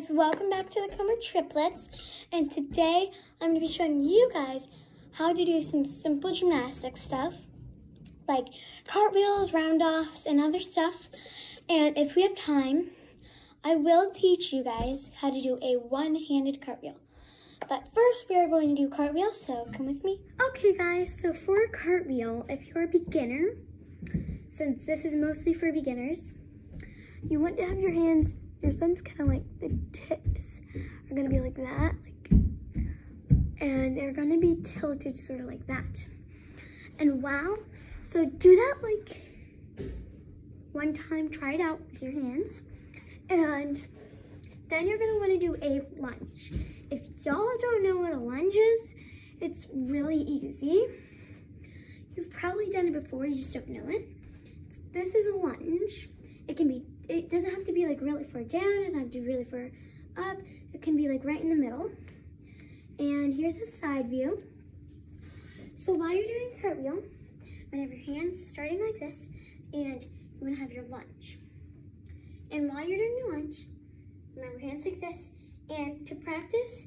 guys, welcome back to the Comer Triplets, and today I'm going to be showing you guys how to do some simple gymnastics stuff like cartwheels, round-offs, and other stuff. And if we have time, I will teach you guys how to do a one-handed cartwheel. But first, we are going to do cartwheels, so come with me. Okay guys, so for a cartwheel, if you're a beginner, since this is mostly for beginners, you want to have your hands, your thumbs kind of like the tips are going to be like that, and they're going to be tilted sort of like that. And wow, so do that like one time, try it out with your hands, and then you're going to want to do a lunge. If y'all don't know what a lunge is, it's really easy. You've probably done it before, you just don't know it. This is a lunge. It doesn't have to be like really far down, it doesn't have to be really far up. It can be like right in the middle. And here's a side view. So while you're doing a cartwheel, you want to have your hands starting like this, and you want to have your lunge. And while you're doing your lunge, remember hands like this. And to practice,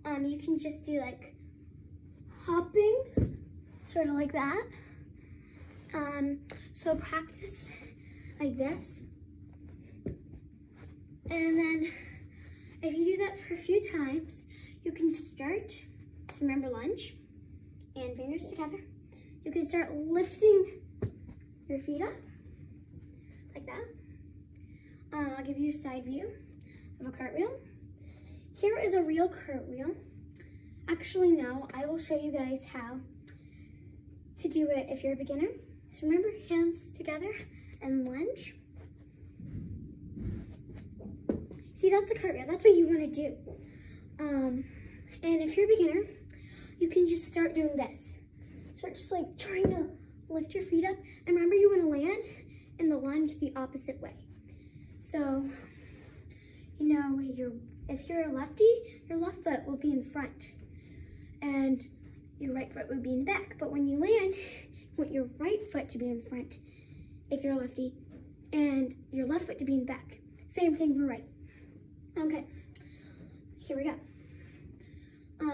you can just do like hopping, sort of like that. So practice like this. And then if you do that for a few times, you can start, so remember lunge and fingers together. You can start lifting your feet up like that. I'll give you a side view of a cartwheel. Here is a real cartwheel. Actually, no, I will show you guys how to do it if you're a beginner. So remember, hands together and lunge. See, that's a cartwheel. That's what you want to do. And if you're a beginner, you can just start doing this. Start just like trying to lift your feet up. And remember, you want to land in the lunge the opposite way. So, you know, if you're a lefty, your left foot will be in front. And your right foot would be in the back. But when you land, you want your right foot to be in front if you're a lefty, and your left foot to be in the back. Same thing for right. Okay, here we go.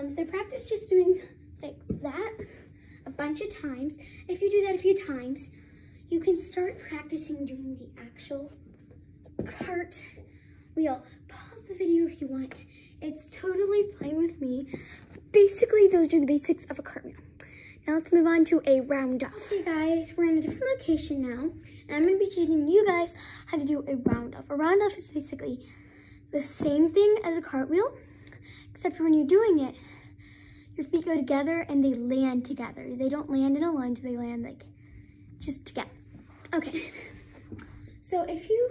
So practice just doing like that a bunch of times. If you do that a few times, you can start practicing doing the actual cartwheel. Pause the video if you want. It's totally fine with me. Basically, those are the basics of a cartwheel. Now let's move on to a round off. Okay guys, we're in a different location now, and I'm going to be teaching you guys how to do a round off. A round off is basically the same thing as a cartwheel, except when you're doing it, your feet go together and they land together. They don't land in a lunge, they land like just together. Okay, so if you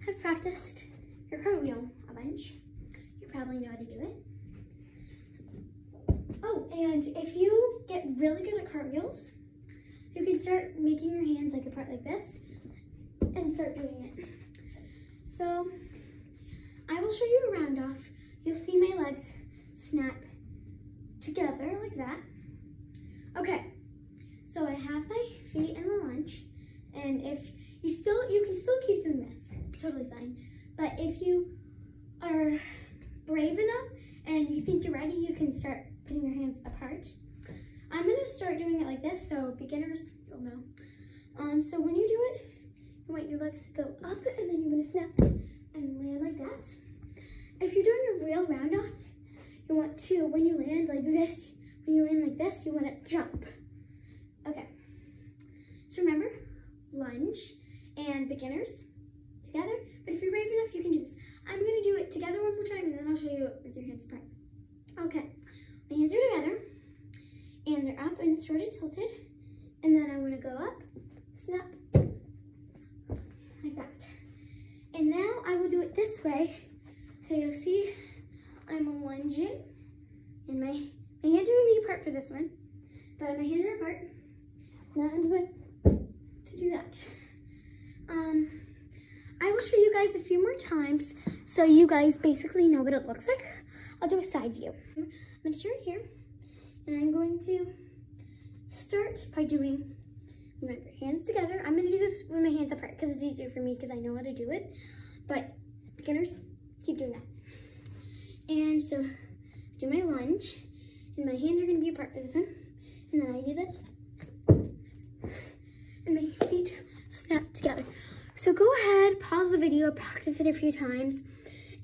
have practiced your cartwheel a bunch, you probably know how to do it. Oh, and if you get really good at cartwheels, you can start making your hands like apart like this and start doing it. So I will show you a round off. You'll see my legs snap together like that. Okay, so I have my feet in the lunge, and if you can still keep doing this. It's totally fine. But if you are brave enough and you think you're ready, you can start putting your hands apart. I'm gonna start doing it like this, so beginners, you'll know. So when you do it, you want your legs to go up, and then you want to snap and land like that. If you're doing a real round off, you want to, when you land like this, you want to jump. Okay, so remember, lunge and beginners together, but if you're brave enough, you can do this. I'm gonna do it together one more time, and then I'll show you it with your hands apart. Okay, my hands are together, and they're up and sort of tilted, and then I want to go up, snap, like that. And now I will do it this way. So you'll see I'm lunging, and my hands are going to be apart for this one, but my hands are apart. Now I'm going to do that. I will show you guys a few more times so you guys basically know what it looks like. I'll do a side view. I'm going to start here, and I'm going to start by doing, remember, hands together. I'm going to do this with my hands apart because it's easier for me because I know how to do it, but beginners, keep doing that. And so do my lunge, and my hands are gonna be apart for this one. And then I do this, and my feet snap together. So go ahead, pause the video, practice it a few times.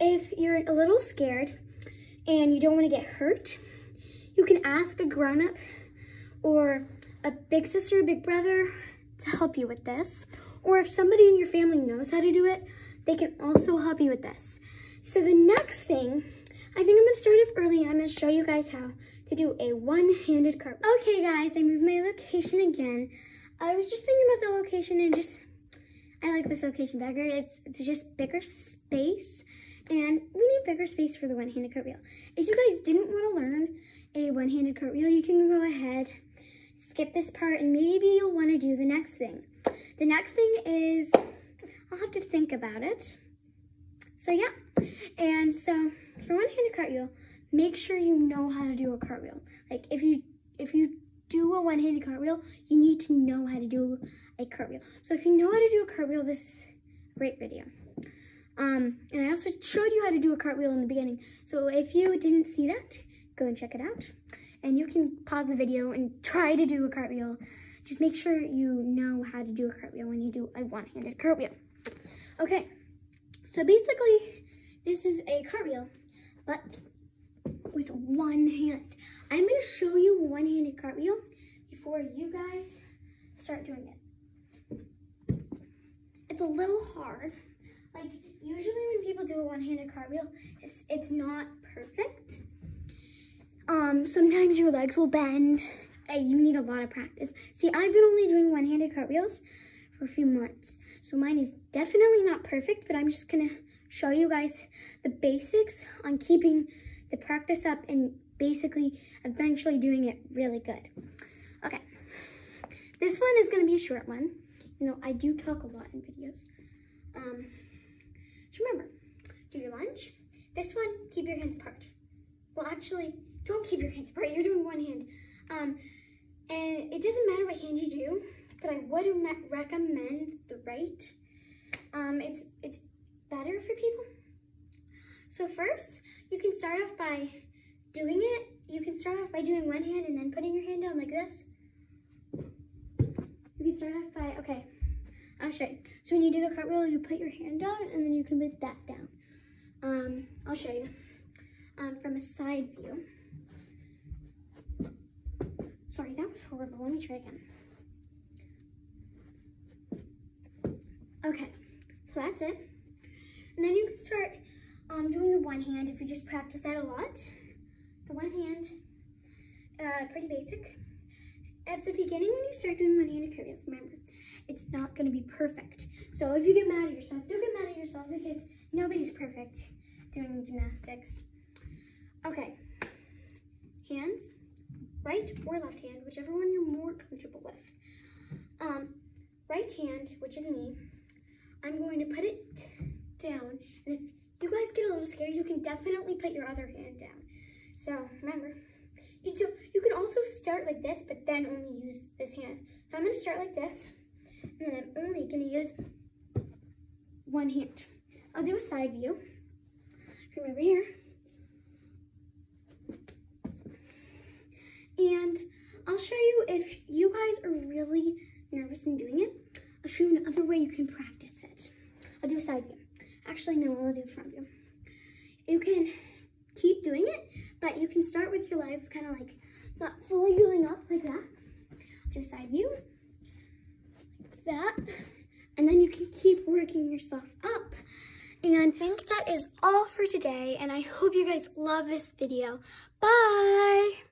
If you're a little scared and you don't want to get hurt, you can ask a grown-up or a big sister, big brother to help you with this. Or if somebody in your family knows how to do it, they can also help you with this. So the next thing, I think I'm going to start off early and I'm going to show you guys how to do a one-handed cartwheel. Okay guys, I moved my location again. I was just thinking about the location and I like this location better. It's just bigger space, and we need bigger space for the one-handed cartwheel. If you guys didn't want to learn a one-handed cartwheel, you can go ahead, skip this part, and maybe you'll want to do the next thing. The next thing is, I'll have to think about it. So yeah, and so for one-handed cartwheel, make sure you know how to do a cartwheel. Like if you do a one-handed cartwheel, you need to know how to do a cartwheel. So if you know how to do a cartwheel, this is a great video. And I also showed you how to do a cartwheel in the beginning. So if you didn't see that, go and check it out. And you can pause the video and try to do a cartwheel. Just make sure you know how to do a cartwheel when you do a one-handed cartwheel. Okay, so basically, this is a cartwheel, but with one hand. I'm going to show you a one-handed cartwheel before you guys start doing it. It's a little hard. Like, usually when people do a one-handed cartwheel, it's not perfect. Sometimes your legs will bend. You need a lot of practice. See, I've been only doing one-handed cartwheels for a few months. So mine is definitely not perfect, but I'm just going to show you guys the basics on keeping the practice up and basically eventually doing it really good. Okay, this one is going to be a short one. You know, I do talk a lot in videos. So remember, do your lunge. This one, keep your hands apart. Well, actually, don't keep your hands apart. You're doing one hand. And it doesn't matter what hand you do, but I would recommend the right. It's better for people. So first, you can start off by doing it. You can start off by doing one hand and then putting your hand down like this. You can start off by, okay, I'll show you. So when you do the cartwheel, you put your hand down and then you can put that down. I'll show you from a side view. Sorry, that was horrible. Let me try again. Okay, so that's it. And then you can start doing the one hand if you just practice that a lot. The one hand, pretty basic. At the beginning, when you start doing one-handed cartwheels, remember, it's not going to be perfect. So if you get mad at yourself, don't get mad at yourself because nobody's perfect doing gymnastics. Okay, hands, right or left hand, whichever one you're more comfortable with. Right hand, which is me, I'm going to put it down, and if you guys get a little scared, you can definitely put your other hand down. So remember, you can also start like this, but then only use this hand. So I'm going to start like this, and then I'm only going to use one hand. I'll do a side view from over here. And I'll show you, if you guys are really nervous in doing it, I'll show you another way you can practice it. I'll do a side view. Actually, no, I'll do a front view. You can keep doing it, but you can start with your legs kind of like not fully going up like that. I'll do a side view, like that. And then you can keep working yourself up. And I think that is all for today, and I hope you guys love this video. Bye!